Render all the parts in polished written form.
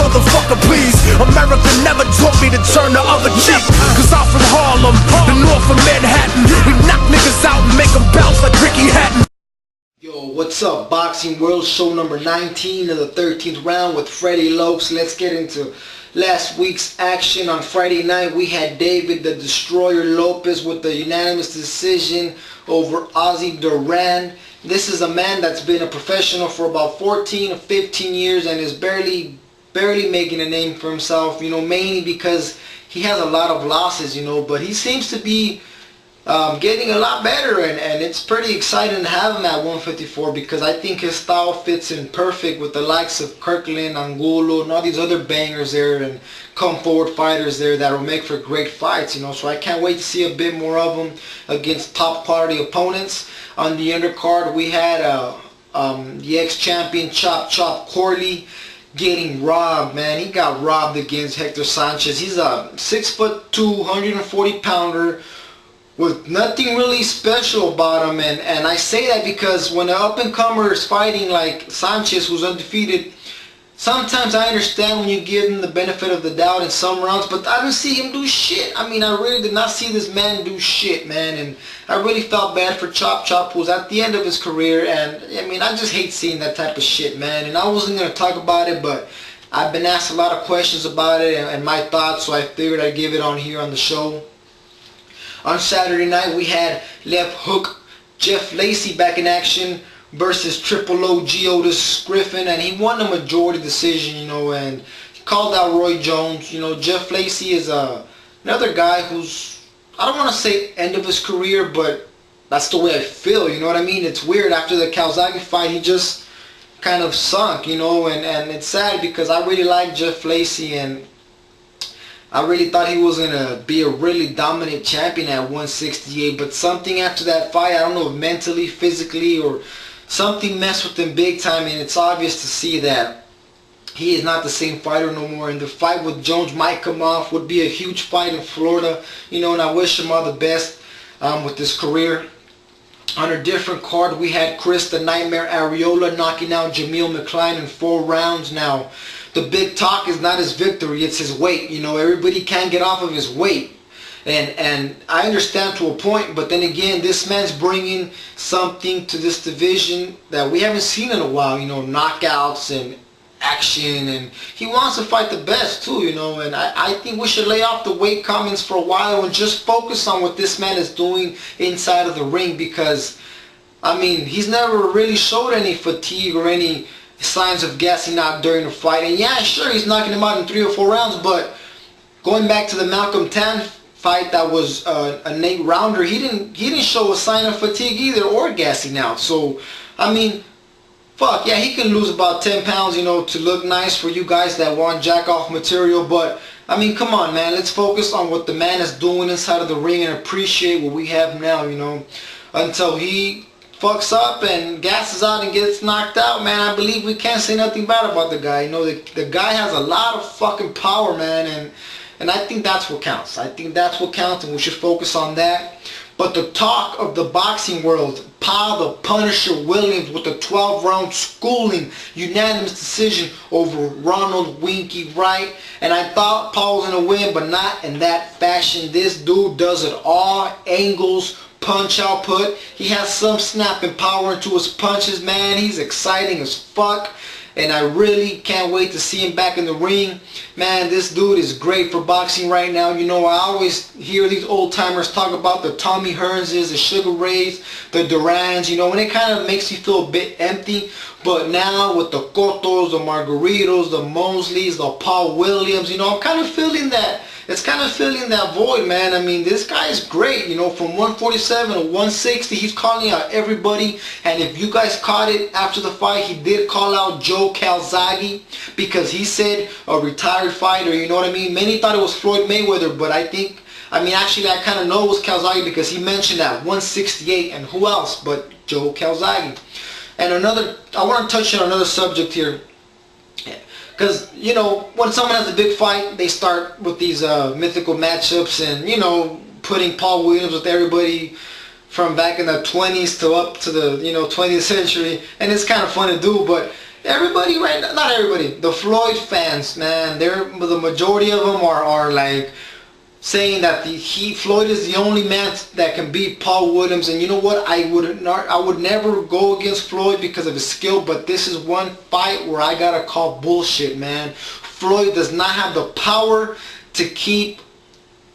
motherfucker, please. America never taught me to turn the other cheek. Cause I'm from Harlem, the north of Manhattan. We knock niggas out and make them bounce like Ricky Hatton. Yo, what's up? Boxing World Show number 19 of the 13th round with Freddylokz. Let's get into last week's action. On Friday night, we had David the Destroyer Lopez with the unanimous decision over Ozzy Duran. This is a man that's been a professional for about 14 or 15 years and is barely making a name for himself, you know, mainly because he has a lot of losses, you know, but he seems to be getting a lot better, and it's pretty exciting to have him at 154 because I think his style fits in perfect with the likes of Kirkland, Angulo, and all these other bangers there and come forward fighters there that will make for great fights, you know. So I can't wait to see a bit more of them against top quality opponents. On the undercard, we had the ex-champion Chop Corley getting robbed, man. He got robbed against Hector Sanchez. He's a 6'2", 140-pounder with nothing really special about him, and I say that because when an up-and-comer is fighting like Sanchez, who's undefeated, sometimes I understand when you give him the benefit of the doubt in some rounds, but I didn't see him do shit. I mean, I really did not see this man do shit, man, and I really felt bad for Chop, who's at the end of his career, and I mean, I just hate seeing that type of shit, man, and I wasn't going to talk about it, but I've been asked a lot of questions about it and my thoughts, so I figured I'd give it on here on the show. On Saturday night, we had Left Hook Jeff Lacey back in action versus Triple OG Otis Griffin, and he won a majority decision, you know, and he called out Roy Jones. You know, Jeff Lacey is another guy who's, I don't want to say end of his career, but that's the way I feel, you know what I mean? It's weird, after the Calzaghe fight, he just kind of sunk, you know, and it's sad because I really like Jeff Lacey, and I really thought he was going to be a really dominant champion at 168, but something after that fight, I don't know if mentally, physically, or something messed with him big time, and it's obvious to see that he is not the same fighter no more, and the fight with Jones might come off, would be a huge fight in Florida, you know, and I wish him all the best with his career. On a different card, we had Chris the Nightmare Arreola knocking out Jameel McCline in 4 rounds. Now, the big talk is not his victory, it's his weight. You know, everybody can't get off of his weight. And I understand to a point, but then again, this man's bringing something to this division that we haven't seen in a while, you know, knockouts and action, and he wants to fight the best too, you know, and I think we should lay off the weight comments for a while and just focus on what this man is doing inside of the ring, because, I mean, he's never really showed any fatigue or any signs of gassing out during the fight. And yeah, sure, he's knocking him out in 3 or 4 rounds, but going back to the Malcolm Tan fight that was an 8-rounder, he didn't show a sign of fatigue either or gassing out. So, I mean, fuck, yeah, he can lose about 10 pounds, you know, to look nice for you guys that want jack-off material, but, I mean, come on, man, let's focus on what the man is doing inside of the ring and appreciate what we have now, you know, until he fucks up and gasses out and gets knocked out, man. I believe we can't say nothing bad about the guy. You know, the guy has a lot of fucking power, man, and I think that's what counts. I think that's what counts, and we should focus on that. But the talk of the boxing world, Paul the Punisher Williams with a 12-round schooling, unanimous decision over Ronald Winky Wright. And I thought Paul was going to win, but not in that fashion. This dude does it all. Angles, punch output. He has some snapping power into his punches, man. He's exciting as fuck. And I really can't wait to see him back in the ring. Man, this dude is great for boxing right now. You know, I always hear these old timers talk about the Tommy Hearnses, the Sugar Rays, the Durans, you know, and it kind of makes you feel a bit empty. But now with the Cottos, the Margaritos, the Mosleys, the Paul Williams, you know, I'm kind of feeling that. It's kind of filling that void, man. I mean, this guy is great, you know, from 147 to 160, he's calling out everybody. And if you guys caught it after the fight, he did call out Joe Calzaghe because he said a retired fighter, you know what I mean? Many thought it was Floyd Mayweather, but I mean, actually, I kind of know it was Calzaghe because he mentioned that 168, and who else but Joe Calzaghe. And I want to touch on another subject here. Because, you know, when someone has a big fight, they start with these mythical matchups and, you know, putting Paul Williams with everybody from back in the 20s to up to the, you know, 20th century. And it's kind of fun to do, but everybody right now, not everybody, the Floyd fans, man, the majority of them are like saying that Floyd is the only man that can beat Paul Williams. And you know what, I would never go against Floyd because of his skill, but this is one fight where I gotta call bullshit, man. Floyd does not have the power to keep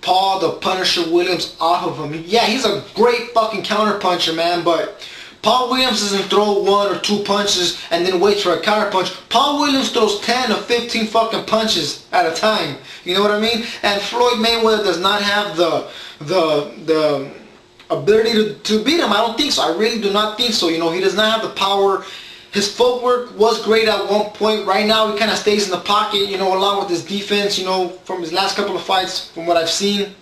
Paul the Punisher Williams off of him. Yeah, he's a great fucking counter puncher, man, but Paul Williams doesn't throw 1 or 2 punches and then waits for a counter punch. Paul Williams throws 10 to 15 fucking punches at a time. You know what I mean? And Floyd Mayweather does not have the ability to beat him. I don't think so. I really do not think so. You know, he does not have the power. His footwork was great at one point. Right now, he kind of stays in the pocket, you know, along with his defense, you know, from his last couple of fights, from what I've seen.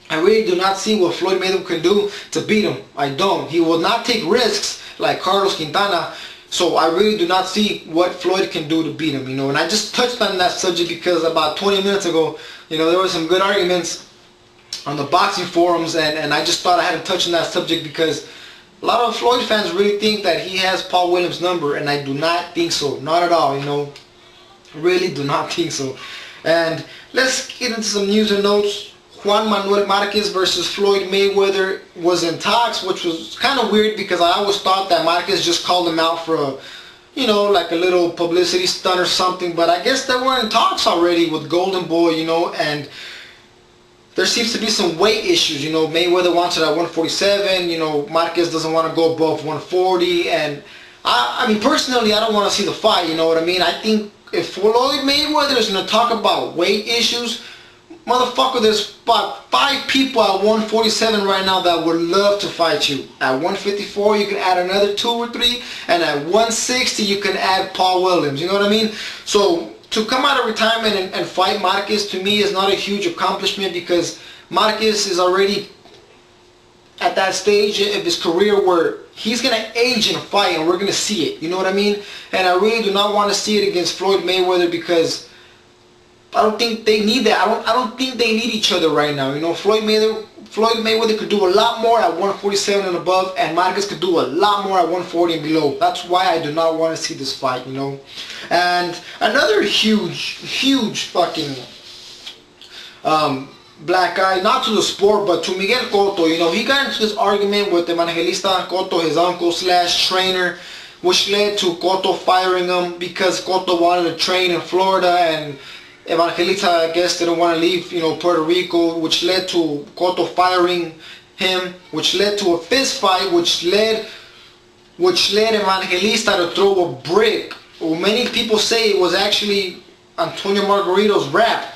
I really do not see what Floyd Mayweather can do to beat him. I don't. He will not take risks like Carlos Quintana. So I really do not see what Floyd can do to beat him, you know. And I just touched on that subject because about 20 minutes ago, you know, there were some good arguments on the boxing forums, and I just thought I had to touch on that subject because a lot of Floyd fans really think that he has Paul Williams' number, and I do not think so. Not at all, you know. Really do not think so. And let's get into some news and notes. Juan Manuel Marquez versus Floyd Mayweather was in talks, which was kind of weird because I always thought that Marquez just called him out for a, you know, like a little publicity stunt or something. But I guess they were in talks already with Golden Boy, you know, and there seems to be some weight issues. You know, Mayweather wants it at 147. You know, Marquez doesn't want to go above 140. And I mean, personally, I don't want to see the fight. You know what I mean? I think if Floyd Mayweather is going to talk about weight issues, motherfucker, there's about 5 people at 147 right now that would love to fight you. At 154, you can add another 2 or 3. And at 160, you can add Paul Williams. You know what I mean? So to come out of retirement and fight Marquez, to me, is not a huge accomplishment because Marquez is already at that stage of his career where he's going to age in a fight and we're going to see it. You know what I mean? And I really do not want to see it against Floyd Mayweather because I don't think they need that. I don't think they need each other right now. You know, Floyd Mayweather could do a lot more at 147 and above, and Marquez could do a lot more at 140 and below. That's why I do not want to see this fight, you know. And another huge fucking black eye, not to the sport, but to Miguel Cotto. You know, he got into this argument with Evangelista Cotto, his uncle / trainer, which led to Cotto firing him because Cotto wanted to train in Florida, and Evangelista, I guess, didn't want to leave, you know, Puerto Rico, which led to Cotto firing him, which led to a fist fight, which led Evangelista to throw a brick. Well, many people say it was actually Antonio Margarito's rap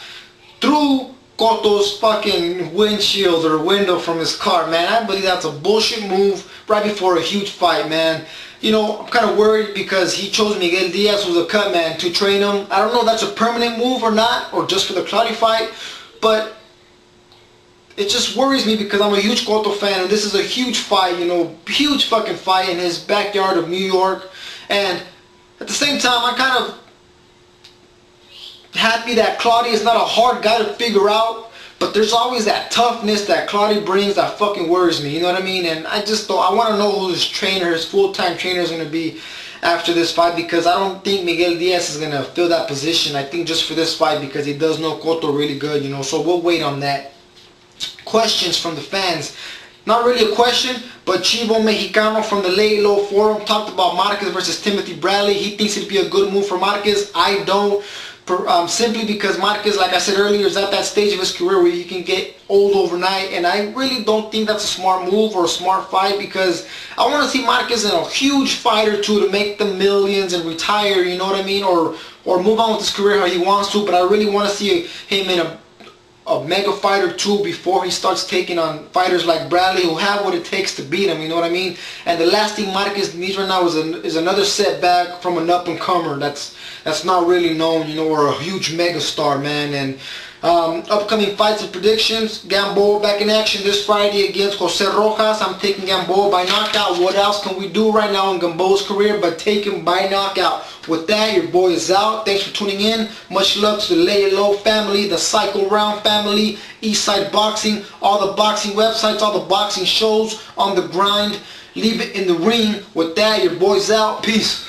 through Cotto's fucking windshield or window from his car, man. I believe that's a bullshit move right before a huge fight, man. You know, I'm kind of worried because he chose Miguel Diaz, who's a cut man, to train him. I don't know if that's a permanent move or not, or just for the Cloudy fight, but it just worries me because I'm a huge Cotto fan, and this is a huge fight, you know, huge fucking fight in his backyard of New York. And at the same time, I'm kind of happy that Cloudy is not a hard guy to figure out. But there's always that toughness that Cloudy brings that fucking worries me, you know what I mean? And I want to know who his trainer, his full-time trainer is going to be after this fight, because I don't think Miguel Diaz is going to fill that position. I think just for this fight because he does know Cotto really good, you know, so we'll wait on that. Questions from the fans. Not really a question, but Chivo Mexicano from the Lay Low Forum talked about Marquez versus Timothy Bradley. He thinks it'd be a good move for Marquez. I don't. Simply because Marquez, like I said earlier, is at that stage of his career where he can get old overnight, and I really don't think that's a smart move or a smart fight because I want to see Marquez in a huge fight or two to make the millions and retire, you know what I mean, or move on with his career how he wants to. But I really want to see him in a mega fight or two before he starts taking on fighters like Bradley who have what it takes to beat him, you know what I mean? And the last thing Marquez needs right now is another setback from an up-and-comer that's not really known, you know, or a huge mega star, man. And upcoming fights and predictions: Gamboa back in action this Friday against Jose Rojas. I'm taking Gamboa by knockout. What else can we do right now in Gamboa's career but take him by knockout? With that, your boy is out. Thanks for tuning in. Much love to the Lay It Low family, the Cycle Round family, Eastside Boxing, all the boxing websites, all the boxing shows on the grind. Leave it in the ring. With that, your boy's out. Peace.